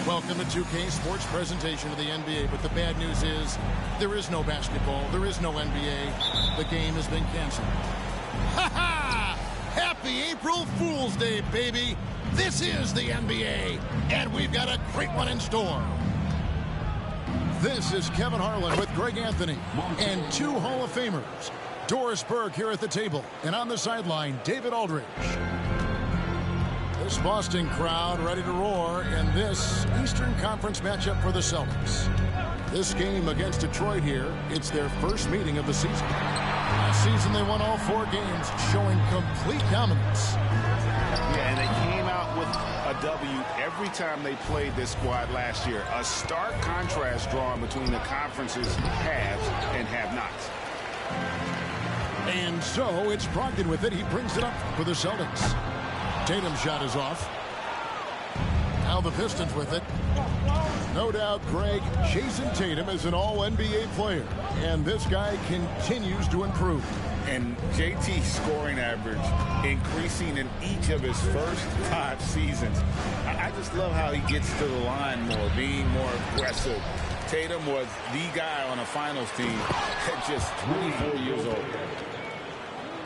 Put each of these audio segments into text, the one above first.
Welcome to 2K Sports presentation of the NBA, but the bad news is there is no basketball, there is no NBA. The game has been canceled. Ha ha! Happy April Fool's Day, baby! This is the NBA, and we've got a great one in store. This is Kevin Harlan with Greg Anthony and two Hall of Famers. Doris Burke here at the table, and on the sideline, David Aldridge. This Boston crowd ready to roar in this Eastern Conference matchup for the Celtics. This game against Detroit here, it's their first meeting of the season. Last season they won all 4 games, showing complete dominance. Yeah, and they came out with a W every time they played this squad last year. A stark contrast drawn between the conference's haves and have-nots. And so it's Brogdon with it. He brings it up for the Celtics. Tatum's shot is off. Now the Pistons with it. No doubt, Greg, Jason Tatum is an all-NBA player. And this guy continues to improve. And JT's scoring average increasing in each of his first 5 seasons. I just love how he gets to the line more, being more aggressive. Tatum was the guy on a finals team at just 24 years old.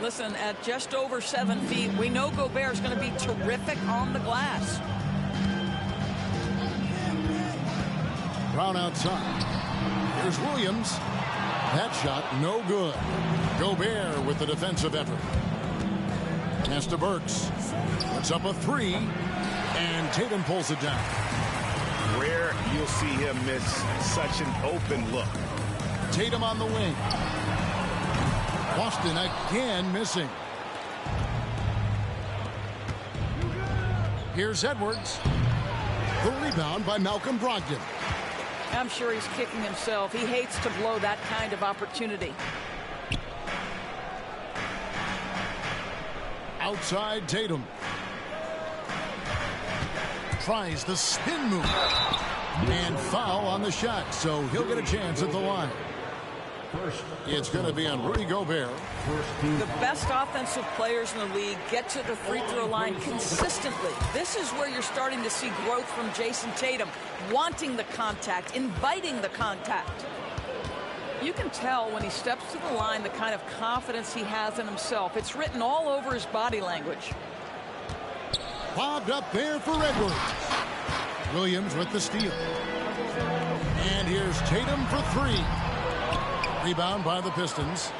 Listen, at just over 7 feet, we know Gobert is going to be terrific on the glass. Brown outside. Here's Williams. That shot, no good. Gobert with the defensive effort. Pass to Burks. Puts up a 3, and Tatum pulls it down. Rare you'll see him miss such an open look. Tatum on the wing. Boston again missing. Here's Edwards. The rebound by Malcolm Brogdon. I'm sure he's kicking himself. He hates to blow that kind of opportunity. Outside Tatum. Tries the spin move. And foul on the shot, so he'll get a chance at the line. It's going to be on Rudy Gobert. The best offensive players in the league get to the free throw line consistently. This is where you're starting to see growth from Jason Tatum, wanting the contact, inviting the contact. You can tell when he steps to the line the kind of confidence he has in himself. It's written all over his body language. Bobbed up there for Edwards. Williams with the steal. And here's Tatum for three. Rebound by the Pistons.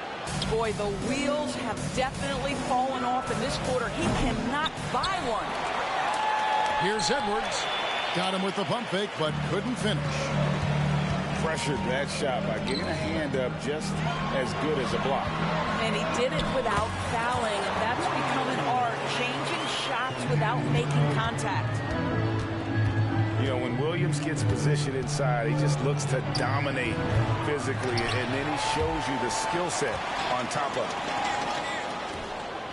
Boy, the wheels have definitely fallen off in this quarter. He cannot buy one. Here's Edwards. Got him with the pump fake, but couldn't finish. Pressured that shot by getting a hand up just as good as a block. And he did it without fouling, and that's become an art, changing shots without making contact. You know, when Williams gets positioned inside, he just looks to dominate physically, and then he shows you the skill set on top of it.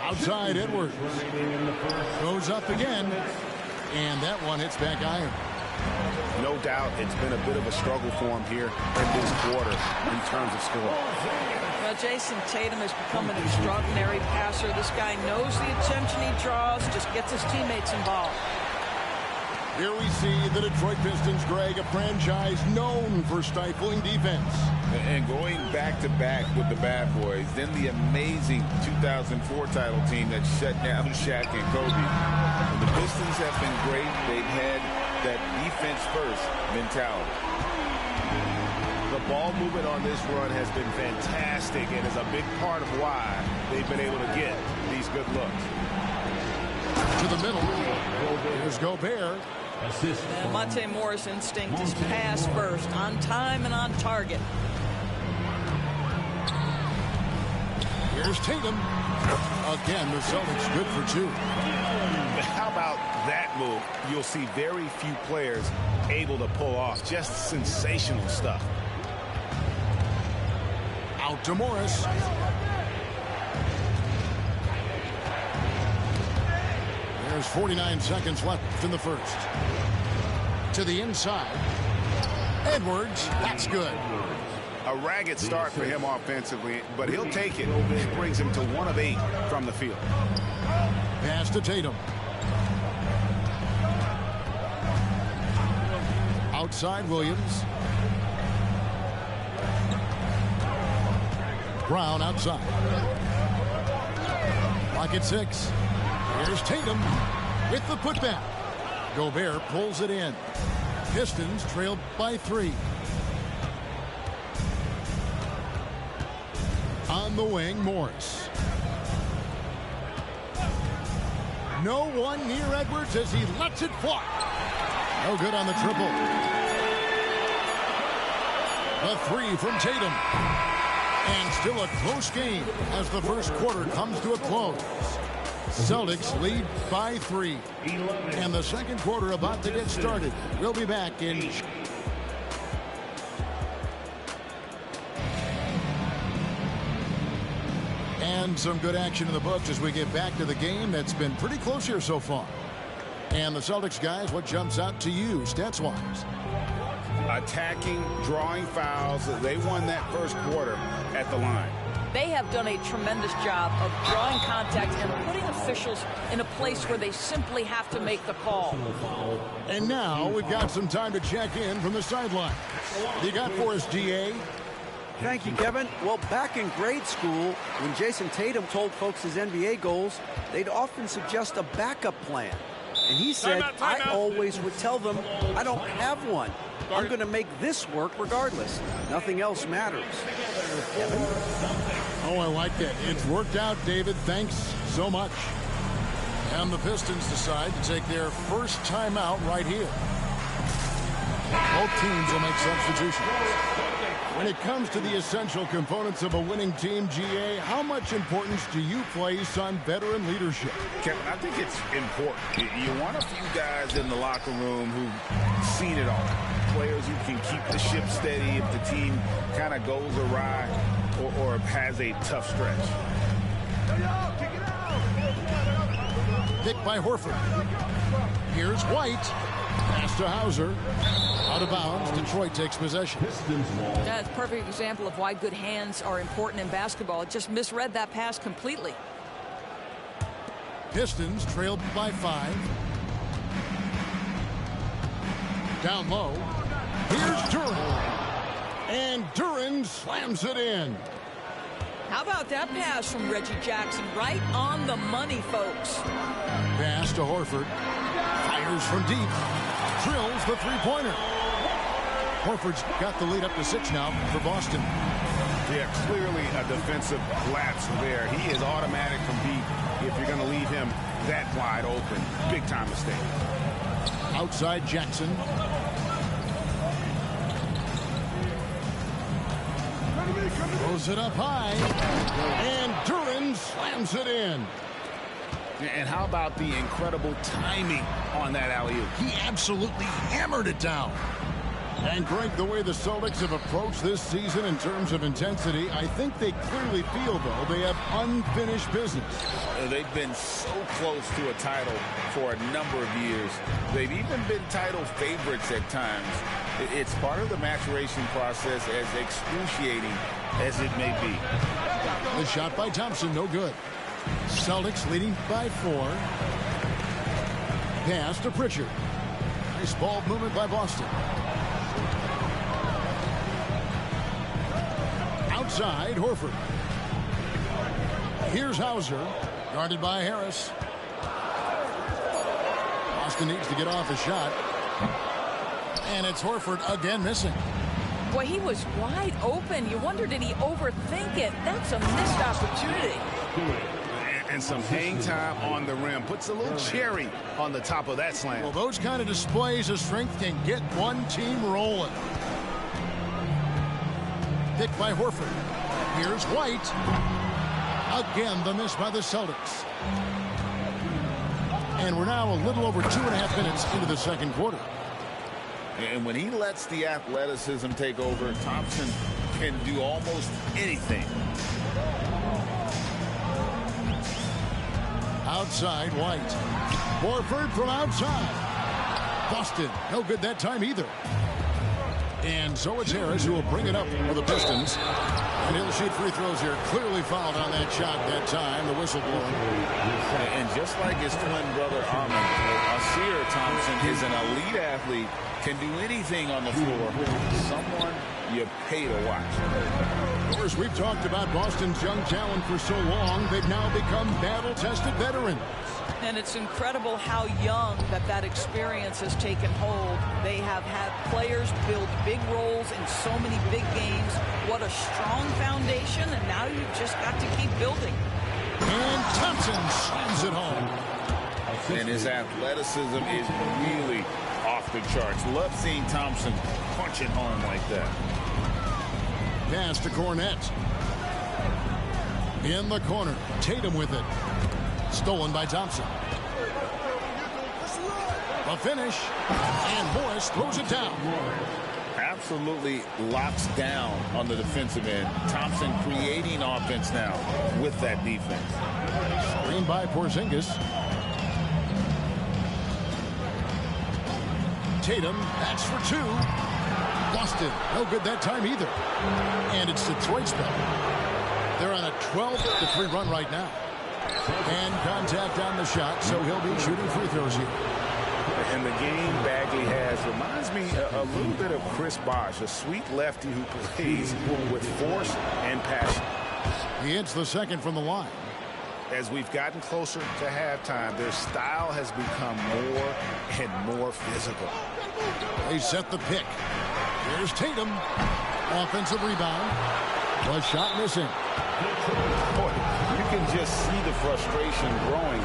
Outside, Edwards goes up again, and that one hits back iron. No doubt it's been a bit of a struggle for him here in this quarter in terms of scoring. Well, Jason Tatum has become an extraordinary passer. This guy knows the attention he draws, just gets his teammates involved. Here we see the Detroit Pistons, Greg, a franchise known for stifling defense. And going back-to-back with the bad boys, then the amazing 2004 title team that shut down Shaq and Kobe. And the Pistons have been great. They've had that defense-first mentality. The ball movement on this run has been fantastic and is a big part of why they've been able to get these good looks. To the middle. Here's Gobert. And Monte Morris' instinct is pass first, on time and on target. Here's Tatum. Again, the Celtics good for two. How about that move? You'll see very few players able to pull off just sensational stuff. Out to Morris. There's 49 seconds left in the first. To the inside. Edwards, that's good. A ragged start for him offensively, but he'll take it. It brings him to 1 of 8 from the field. Pass to Tatum. Outside Williams. Brown outside. Clock at 6. Here's Tatum with the putback. Gobert pulls it in. Pistons trailed by 3. On the wing, Morris. No one near Edwards as he lets it fly. No good on the triple. The 3 from Tatum. And still a close game as the first quarter comes to a close. Celtics lead by 3. And the second quarter about to get started. We'll be back in... And some good action in the books as we get back to the game that's been pretty close here so far. And the Celtics guys, what jumps out to you stats-wise? Attacking, drawing fouls. They won that first quarter at the line. They have done a tremendous job of drawing contact and putting officials in a place where they simply have to make the call. And now we've got some time to check in from the sideline. You got for us, GA? Thank you, Kevin. Well, back in grade school, when Jason Tatum told folks his NBA goals, they'd often suggest a backup plan. And he said, I always would tell them, I don't have one. I'm going to make this work regardless. Nothing else matters. Kevin? Oh, I like that. It's worked out, David. Thanks so much. And the Pistons decide to take their first timeout right here. Both teams will make substitutions. When it comes to the essential components of a winning team, GA, how much importance do you place on veteran leadership? Kevin, I think it's important. You want a few guys in the locker room who've seen it all. Players who can keep the ship steady if the team kind of goes awry or has a tough stretch. Picked by Horford. Here's White. Pass to Hauser. Out of bounds. Detroit takes possession. That's a perfect example of why good hands are important in basketball. It just misread that pass completely. Pistons trailed by 5. Down low. Here's Duran. And Duran slams it in. How about that pass from Reggie Jackson? Right on the money, folks. Pass to Horford. Fires from deep. drills the three-pointer. Horford's got the lead up to 6 now for Boston. Yeah, clearly a defensive lapse there. He is automatic from deep if you're going to leave him that wide open. Big time mistake. Outside Jackson. Throws it up high. And Duran slams it in. And how about the incredible timing on that alley-oop? He absolutely hammered it down. And Greg, the way the Celtics have approached this season in terms of intensity, I think they clearly feel, though, they have unfinished business. They've been so close to a title for a number of years. They've even been title favorites at times. It's part of the maturation process, as excruciating as it may be. The shot by Thompson, no good. Celtics leading by 4. Pass to Pritchard. Nice ball movement by Boston. Outside, Horford. Here's Hauser, guarded by Harris. Boston needs to get off a shot. And it's Horford again missing. Boy, he was wide open. You wonder, did he overthink it? That's a missed opportunity. And some hang time on the rim. Puts a little cherry on the top of that slam. Well, those kind of displays of strength can get one team rolling. Pick by Horford. Here's White. Again, the miss by the Celtics. And we're now a little over 2.5 minutes into the second quarter. And when he lets the athleticism take over, Thompson can do almost anything. Outside, White. Horford from outside. Boston, no good that time either. And so it's Harris who will bring it up for the Pistons. And he'll shoot free throws here. Clearly fouled on that shot that time. The whistle blowing. And just like his twin brother Armin, Asir Thompson is an elite athlete. Can do anything on the floor. Someone you pay to watch. Of course, we've talked about Boston's young talent for so long. They've now become battle-tested veterans. And it's incredible how young that experience has taken hold. They have had players build big roles in so many big games. What a strong foundation, and now you've just got to keep building. And Thompson slams it home. And his athleticism is really off the charts. Love seeing Thompson punch it home like that. Pass to Cornette. In the corner. Tatum with it. Stolen by Thompson. A finish. And Morris throws it down. Absolutely locks down on the defensive end. Thompson creating offense now with that defense. Screen by Porzingis. Tatum, that's for 2. Boston, no good that time either. And it's Detroit's ball. They're on a 12-3 run right now. And contact on the shot, so he'll be shooting free throws here. And the game Bagley has reminds me a little bit of Chris Bosh, a sweet lefty who plays with force and passion. He hits the second from the line. As we've gotten closer to halftime, their style has become more and more physical. They set the pick. Here's Tatum. Offensive rebound. The shot missing. Boy, you can just see the frustration growing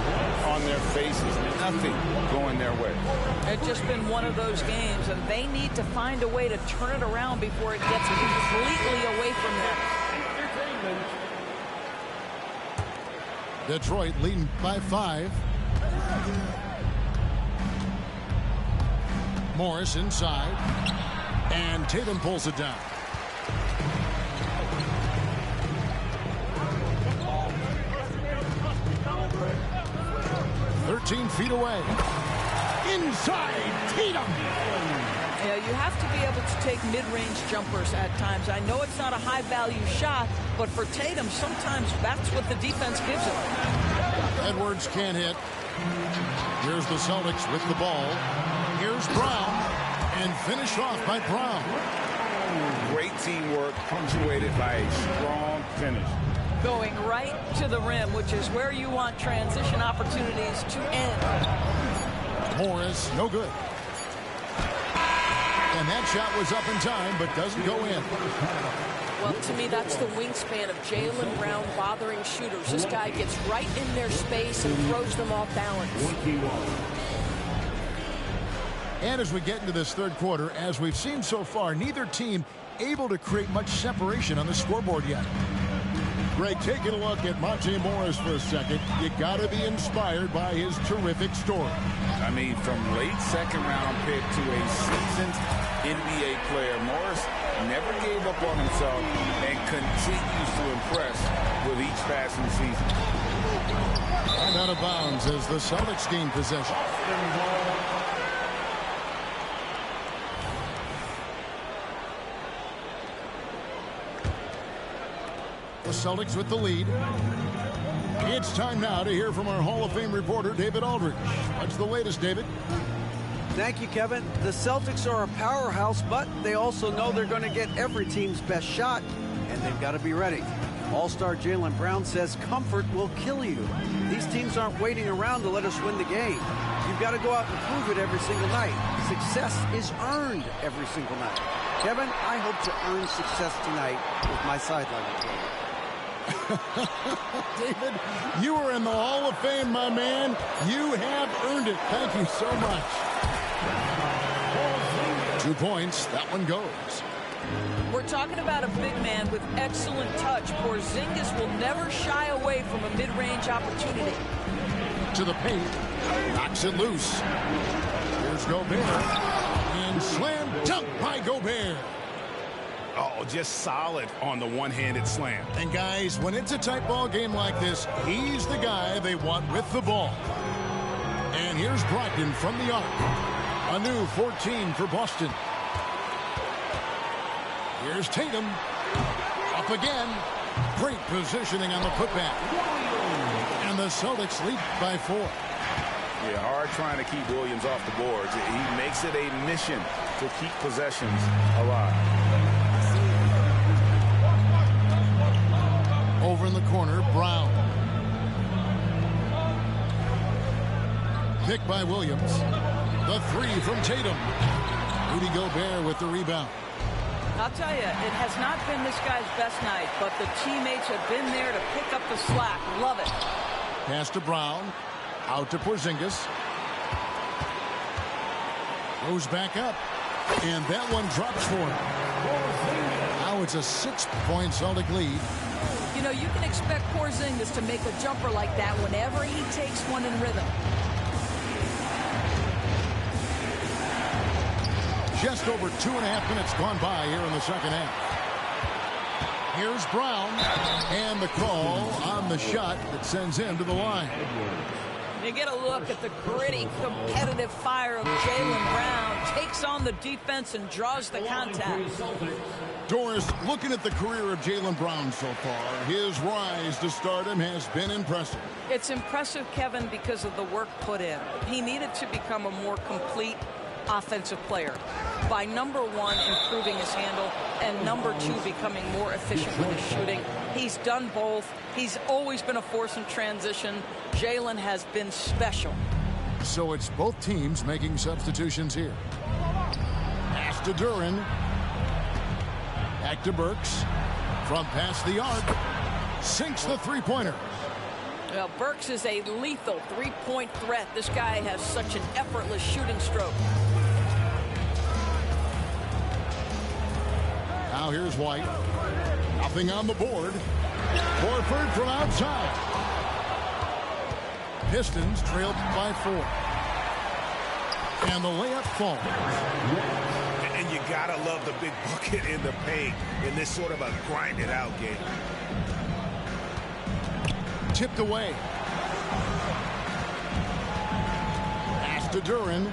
on their faces. Nothing going their way. It's just been one of those games, and they need to find a way to turn it around before it gets completely away from them. Detroit leading by 5. Morris inside. And Tatum pulls it down. "13 feet away. Inside, Tatum. Yeah, you have to be able to take mid-range jumpers at times. I know it's not a high-value shot, but for Tatum, sometimes that's what the defense gives him. Edwards can't hit. Here's the Celtics with the ball. Here's Brown. And finished off by Brown. Great teamwork punctuated by a strong finish. Going right to the rim, which is where you want transition opportunities to end. Morris, no good. And that shot was up in time, but doesn't go in. Well, to me, that's the wingspan of Jaylen Brown bothering shooters. This guy gets right in their space and throws them off balance. And as we get into this third quarter, as we've seen so far, neither team able to create much separation on the scoreboard yet. Greg, taking a look at Monte Morris for a second, you got to be inspired by his terrific story. I mean, from late second-round pick to a seasoned NBA player, Morris never gave up on himself and continues to impress with each passing season. And out of bounds as the Celtics gain possession. The Celtics with the lead. It's time now to hear from our Hall of Fame reporter, David Aldridge. What's the latest, David? Thank you, Kevin. The Celtics are a powerhouse, but they also know they're going to get every team's best shot, and they've got to be ready. All-star Jaylen Brown says comfort will kill you. These teams aren't waiting around to let us win the game. You've got to go out and prove it every single night. Success is earned every single night. Kevin, I hope to earn success tonight with my sideline report. David, you are in the Hall of Fame, my man. You have earned it. Thank you so much. 2 points. That one goes. We're talking about a big man with excellent touch. Porzingis will never shy away from a mid-range opportunity. To the paint. Knocks it loose. Here's Gobert. And slam dunk by Gobert. Oh, just solid on the one-handed slam. And guys, when it's a tight ball game like this, he's the guy they want with the ball. And here's Brogdon from the arc. A new 14 for Boston. Here's Tatum. Up again. Great positioning on the putback. And the Celtics lead by 4. Yeah, hard trying to keep Williams off the boards. He makes it a mission to keep possessions alive. Over in the corner, Brown. Picked by Williams. The 3 from Tatum. Rudy Gobert with the rebound. I'll tell you, it has not been this guy's best night, but the teammates have been there to pick up the slack. Love it. Pass to Brown. Out to Porzingis. Goes back up. And that one drops for him. Now it's a 6-point Celtic lead. You know, you can expect Porzingis to make a jumper like that whenever he takes one in rhythm. Just over 2.5 minutes gone by here in the second half. Here's Brown. And the call on the shot that sends him to the line. You get a look at the gritty, competitive fire of Jaylen Brown. Takes on the defense and draws the contact. Doris, looking at the career of Jaylen Brown so far, his rise to stardom has been impressive. It's impressive, Kevin, because of the work put in. He needed to become a more complete offensive player by, number 1, improving his handle, and number 2, becoming more efficient with his shooting. He's done both. He's always been a force in transition. Jaylen has been special. So it's both teams making substitutions here. Pass to Duren. Back to Burks. From past the arc. Sinks the three-pointer. Well, Burks is a lethal three-point threat. This guy has such an effortless shooting stroke. Now here's White. Nothing on the board. Horford from outside. Pistons trailed by 4. And the layup falls. And you gotta love the big bucket in the paint in this sort of a grinded-out game. Tipped away. Pass to Duren.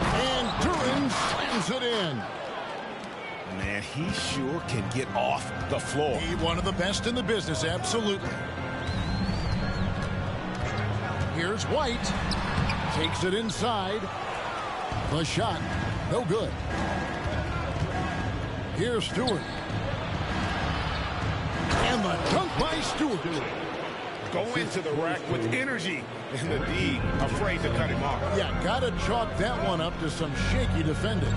And Duren slams it in. Man, he sure can get off the floor. He's one of the best in the business, absolutely. Here's White. Takes it inside. The shot, no good. Here's Stewart. And the dunk by Stewart. go into the rack with energy, and the D afraid to cut him off. Yeah, got to chalk that one up to some shaky defending.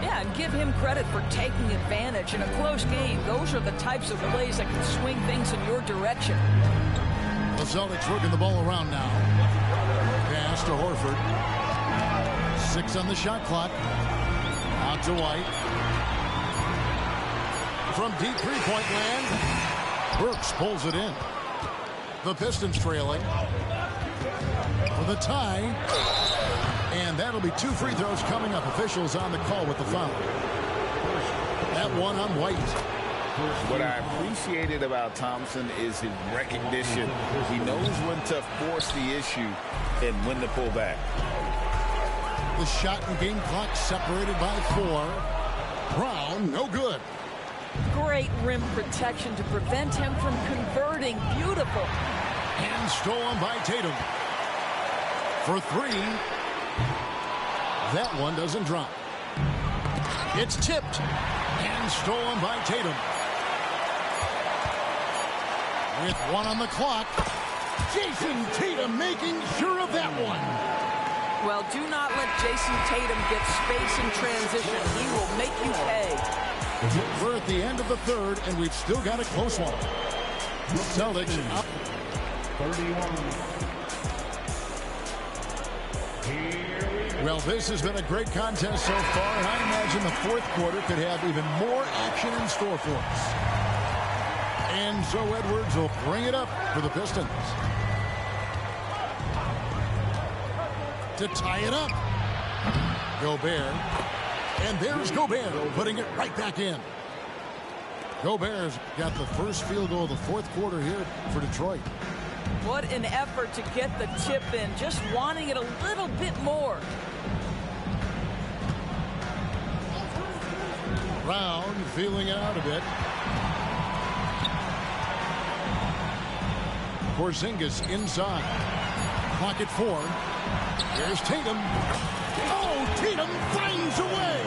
Yeah, and give him credit for taking advantage in a close game. Those are the types of plays that can swing things in your direction. The Celtics working the ball around now. Pass to Horford. 6 on the shot clock. Out to White. From deep three-point land, Burks pulls it in. The Pistons trailing for the tie. And that'll be 2 free throws coming up. Officials on the call with the foul. That one on White. What I appreciated about Thompson is his recognition. He knows when to force the issue and when to pull back. The shot and game clock separated by 4. Brown, no good. Great rim protection to prevent him from converting. Beautiful. And stolen by Tatum. For 3. That one doesn't drop. It's tipped. And stolen by Tatum. With 1 on the clock. Jason Tatum making sure of that one. Well, do not let Jason Tatum get space in transition. He will make you pay. We're at the end of the third, and we've still got a close one. Celtics up. 31. Well, this has been a great contest so far, and I imagine the fourth quarter could have even more action in store for us. And so Edwards will bring it up for the Pistons. To tie it up. Gobert. And there's Gobert putting it right back in. Gobert's got the first field goal of the fourth quarter here for Detroit. What an effort to get the tip in. Just wanting it a little bit more. Brown feeling it out a bit. Porzingis inside. Clock at 4. Here's Tatum. Oh, Tatum finds a way.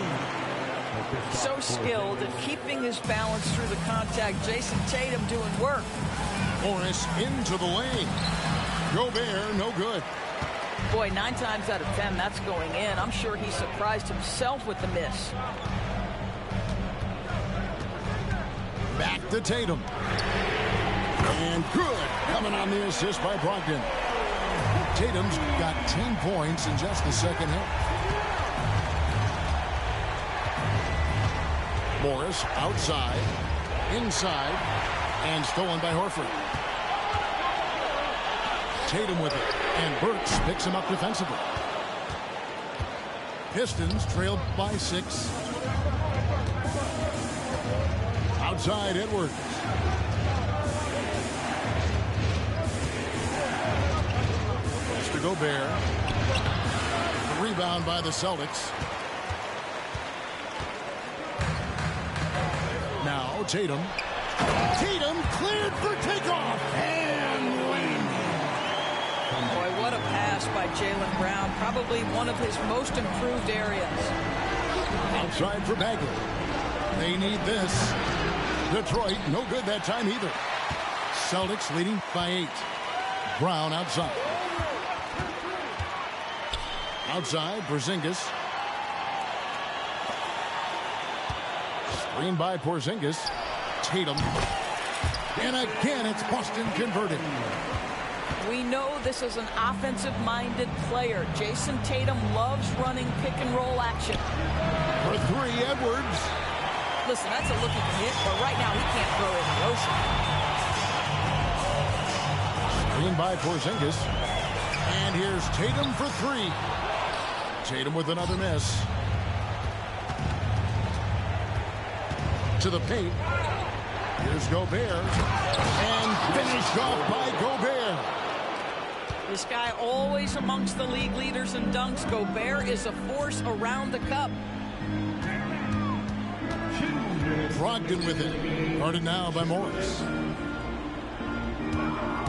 So skilled at keeping his balance through the contact. Jason Tatum doing work. Morris into the lane. Gobert, no good. Boy, 9 times out of 10, that's going in. I'm sure he surprised himself with the miss. Back to Tatum. And good. Coming on the assist by Brogdon. Tatum's got 10 points in just the second half. Morris outside, inside, and stolen by Horford. Tatum with it, and Burks picks him up defensively. Pistons trailed by 6. Outside, Edwards. To Gobert. The rebound by the Celtics. Now Tatum. Tatum cleared for takeoff. And Boy, what a pass by Jaylen Brown. Probably one of his most improved areas. Outside for Bagley. They need this. Detroit, no good that time either. Celtics leading by 8. Brown outside. Outside, Porzingis. Screen by Porzingis. Tatum. And again, it's Boston converting. We know this is an offensive-minded player. Jason Tatum loves running pick-and-roll action. For 3, Edwards. Listen, that's a looking hit, but right now he can't throw it in the ocean. Screen by Porzingis. And here's Tatum for 3. Tatum with another miss. To the paint. Here's Gobert. And finished off by Gobert. This guy always amongst the league leaders in dunks. Gobert is a force around the cup. Brogdon with it. Guarded now by Morris.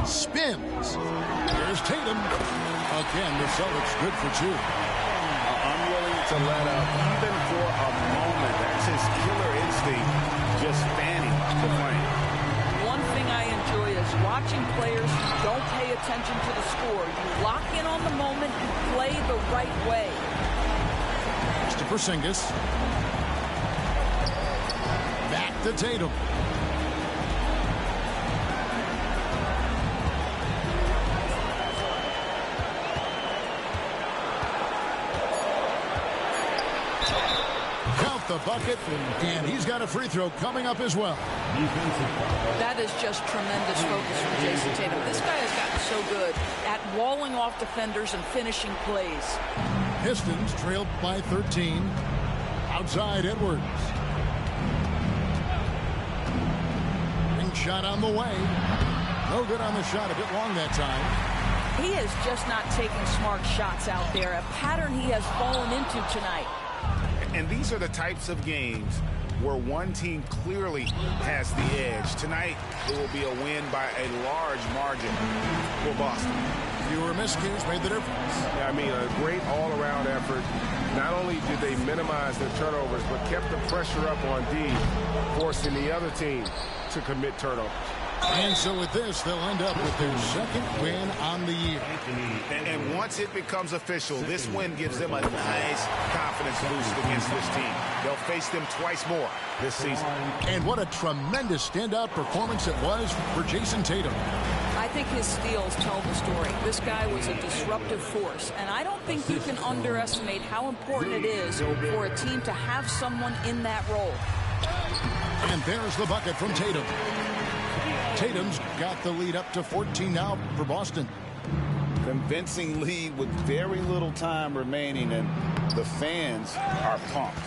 Spins. Here's Tatum. Again, the Celtics good for 2. Unwilling to let up even for a moment. That's his killer instinct, just fanning the flame. One thing I enjoy is watching players who don't pay attention to the score. You lock in on the moment, you play the right way. To Porzingis. Back to Tatum. Count the bucket, and he's got a free throw coming up as well. That is just tremendous focus from Jason Tatum. This guy has gotten so good at walling off defenders and finishing plays. Pistons trailed by 13. Outside Edwards. Ring shot on the way. No good on the shot. A bit long that time. He is just not taking smart shots out there. A pattern he has fallen into tonight. And these are the types of games where one team clearly has the edge. Tonight, it will be a win by a large margin for Boston. Fewer miscues made the difference. Yeah, I mean, a great all-around effort. Not only did they minimize their turnovers, but kept the pressure up on D, forcing the other team to commit turnovers. And so with this, they'll end up with their second win on the year. And once it becomes official, this win gives them a nice confidence boost against this team. They'll face them twice more this season. And what a tremendous standout performance it was for Jason Tatum. I think his steals tell the story. This guy was a disruptive force, and I don't think you can underestimate how important it is for a team to have someone in that role. And there's the bucket from Tatum. Tatum's got the lead up to 14 now for Boston. Convincing lead with very little time remaining, and the fans are pumped.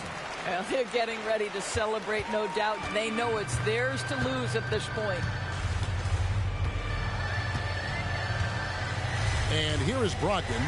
Well, they're getting ready to celebrate, no doubt. They know it's theirs to lose at this point. And here is Brogdon.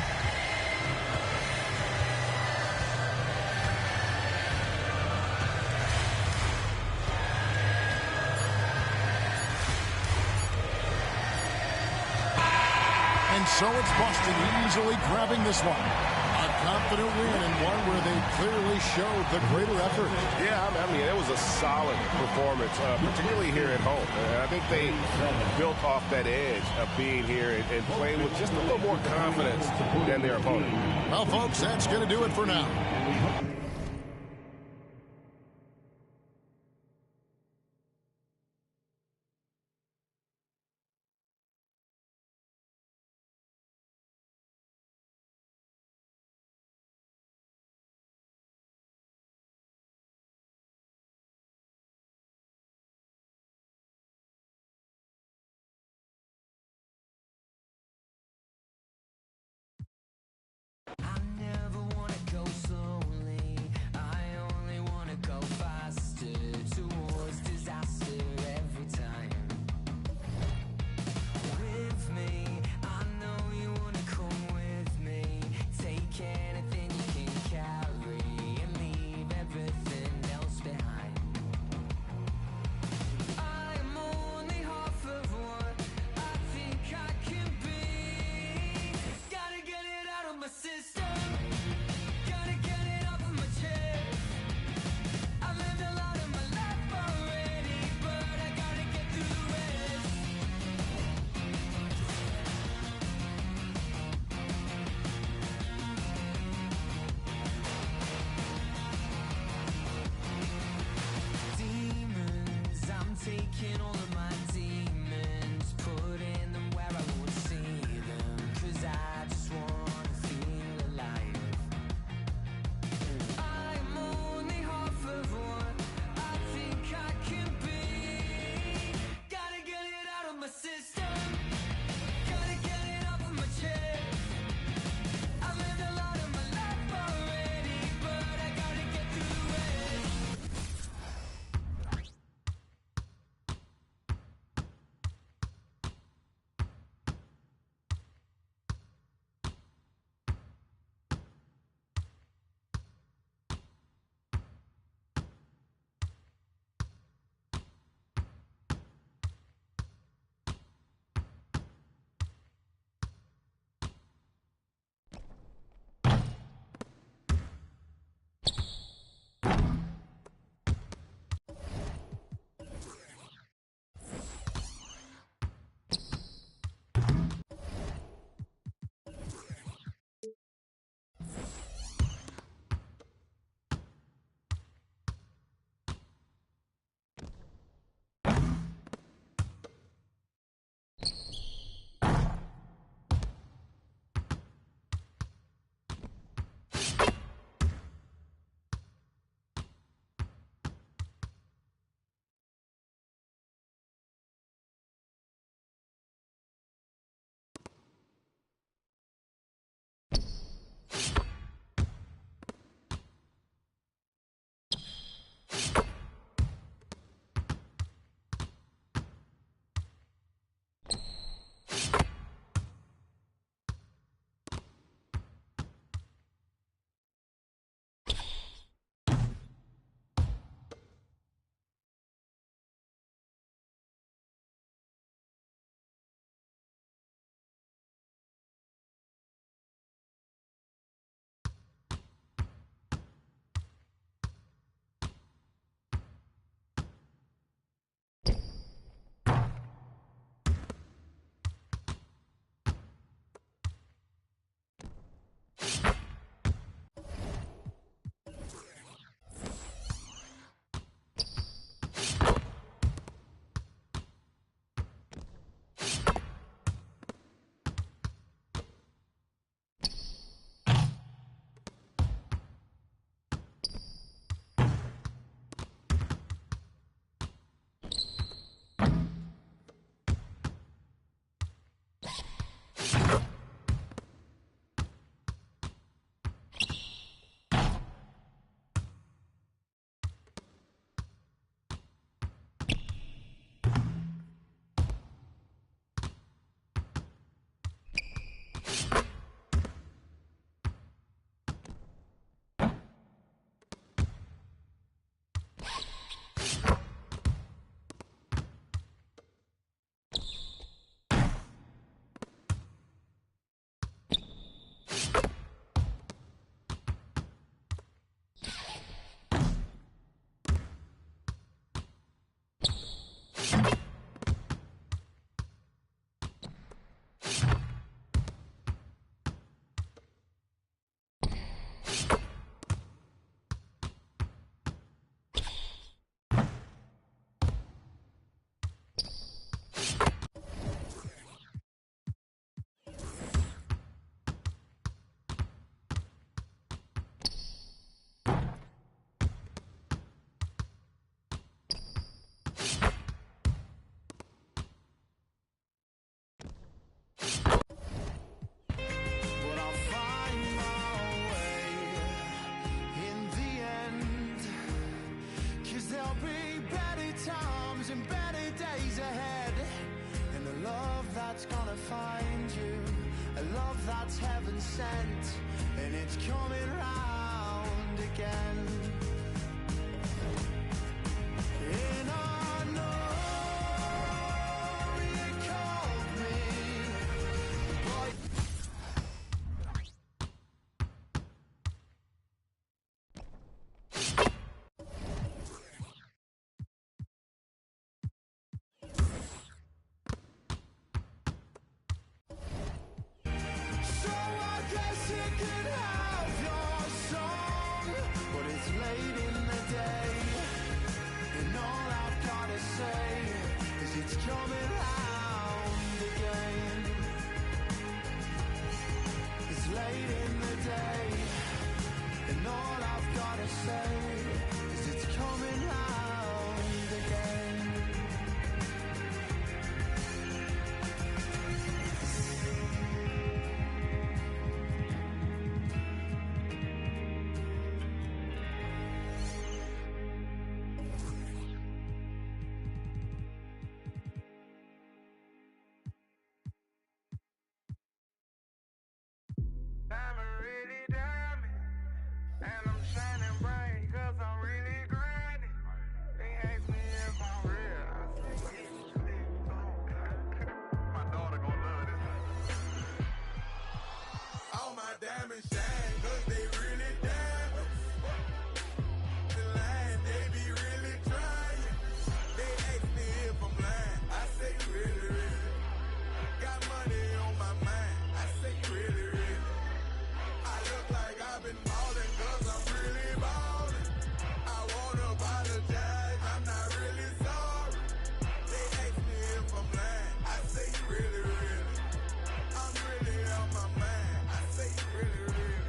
And so it's Boston easily grabbing this one. A confident win and one where they clearly showed the greater effort. Yeah, I mean, it was a solid performance, particularly here at home. And I think they built off that edge of being here and playing with just a little more confidence than their opponent. Well, folks, that's going to do it for now. wanna find you, a love that's heaven sent, and it's coming round again. And I know you called me, but so I guess you could have your song, but it's late in the day, and all I've gotta say is it's coming round again. It's late in the day, and all I've gotta say is it's coming round again. Diamond really diamond, and I'm shining bright 'cause I'm really grinding. They ask me if I'm real, I say my daughter gon' love this. All my diamonds shine 'cause they really diamonds. The line, they be really trying. They ask me if I'm lying, I say really, really. Got money on my mind, I say really, really. I look like I've been ballin' 'cause I'm really ballin'. I wanna apologize, I'm not really sorry. They ask me if I'm lying, I say really, really. I'm really out my mind, I say really, really.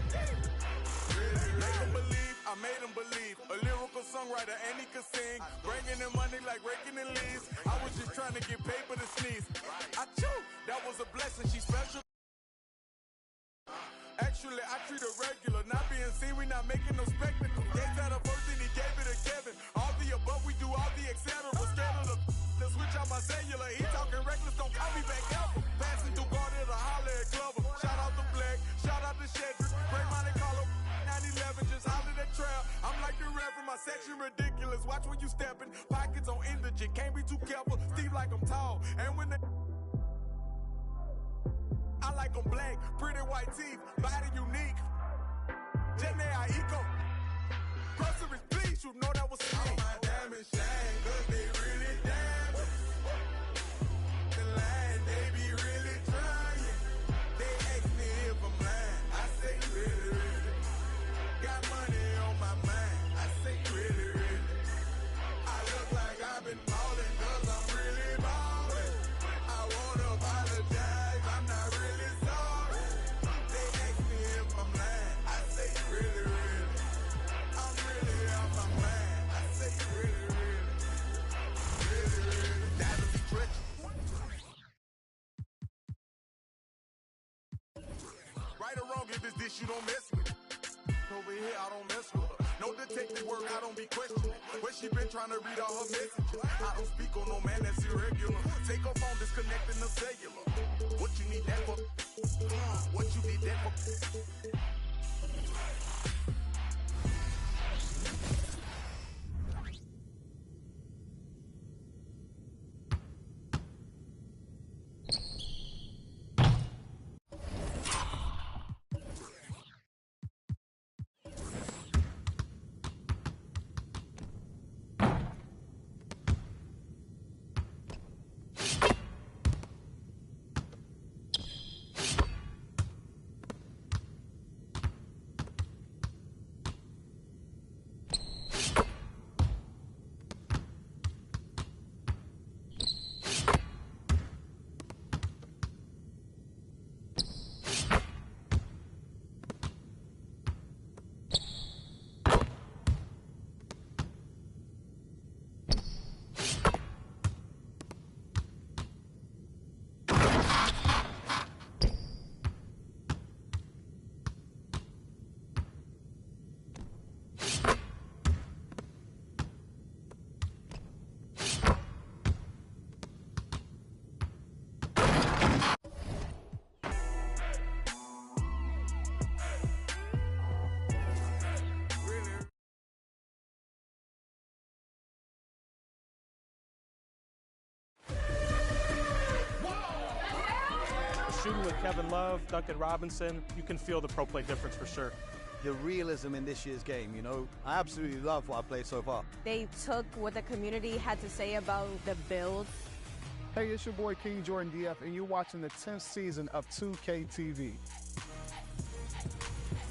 Really, really. Make 'em believe, I made 'em believe. A lyrical songwriter and he could sing. Bringing in money like raking in leaves. I was just trying to get paper to sneeze. I chew, that was a blessing, she special. Actually, I treat her regular. Not being seen, we not making no spectacle. Gates had a first and he gave it to Kevin. All the above, we do all the etc. Scared of the switch out my cellular. He talking reckless, don't call me back ever. Passing through Garden to holler at Glover. Shout out to Black, shout out to Shedrick. Great Monte Carlo, 911, just holler that trail. I'm like the Reverend, my section ridiculous. Watch when you stepping. Pockets on indigent, can't be too careful. Steve like I'm tall. And when they I like them black, pretty white teeth, body unique. Jenny Aiko. Groceries, please, you know that was me. All my diamonds shine, 'cause they really diamonds. The line, they be really trying. They ask me if I'm lying, I say really, really. Got money on my mind, I say really, really. I look like I've been ballin' 'cause I'm really ballin'. I wanna apologize, I'm not really sorry. They ask me if I'm lying, I say really, really. I'm really out my mind, I say really, really. Really, really. That'll be treacherous. Right or wrong, if it's this you don't mess with. Over here, I don't mess with her. No detective work, I don't be questioning. Where she been trying to read all her messages. I don't speak on no man that's irregular. Take her phone, disconnecting the cellular. What you need that for? What you need that for? shooting with Kevin Love, Duncan Robinson, you can feel the pro play difference for sure. The realism in this year's game, you know, I absolutely love what I played so far. They took what the community had to say about the build. Hey, it's your boy King Jordan DF, and you're watching the 10th season of 2K TV.